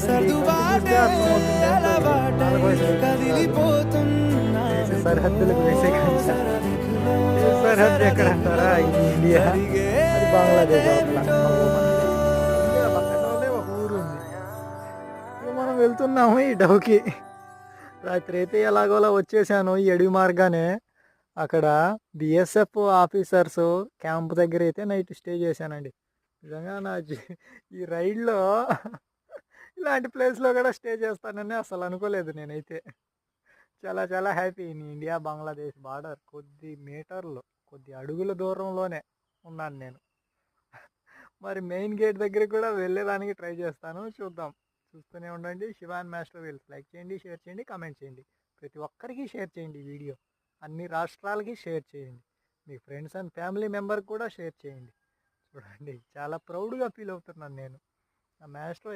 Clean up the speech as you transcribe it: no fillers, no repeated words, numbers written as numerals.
చూడండి, ఇవన్నీ చూస్తే అర్థమవుతుంది ఏంటో ఇది. 4వ దేశ సరిహద్దులకు వేసే కంచె. దేశ సరిహద్దు ఎక్కడ అంటారా? ఇది ఇండియా, అది బంగ్లాదేశ్ అవతల. అగో మనకి ఇండియా పక్కనలోనే ఒక ఊరుంది. ఇక మనం వెళ్తున్నాము ఈ డౌకి. రాత్రి అయితే ఎలాగోలా వచ్చేసాను ఈ అడవి మార్గానే. అక్కడ బిఎస్ఎఫ్ ఆఫీసర్స్ క్యాంప్ దగ్గర అయితే నైట్ స్టే చేశానండి. నిజంగా ఈ రైడ్లో ఇలాంటి ప్లేస్లో కూడా స్టే చేస్తానని అసలు అనుకోలేదు నేనైతే. చాలా చాలా హ్యాపీ. ఇండియా బంగ్లాదేశ్ బార్డర్ కొద్ది మీటర్లు, కొద్ది అడుగుల దూరంలోనే ఉన్నాను నేను. మరి మెయిన్ గేట్ దగ్గరికి కూడా వెళ్ళేదానికి ట్రై చేస్తాను, చూద్దాం. చూస్తూనే ఉండండి శివాన్ మాస్టర్ వీల్స్. లైక్ చేయండి, షేర్ చేయండి, కామెంట్ చేయండి. ప్రతి ఒక్కరికి షేర్ చేయండి ఈ వీడియో. అన్ని రాష్ట్రాలకి షేర్ చేయండి. మీ ఫ్రెండ్స్ అండ్ ఫ్యామిలీ మెంబర్కి కూడా షేర్ చేయండి. చూడండి చాలా ప్రౌడ్గా ఫీల్ అవుతున్నాను నేను. ఆ మాస్టర్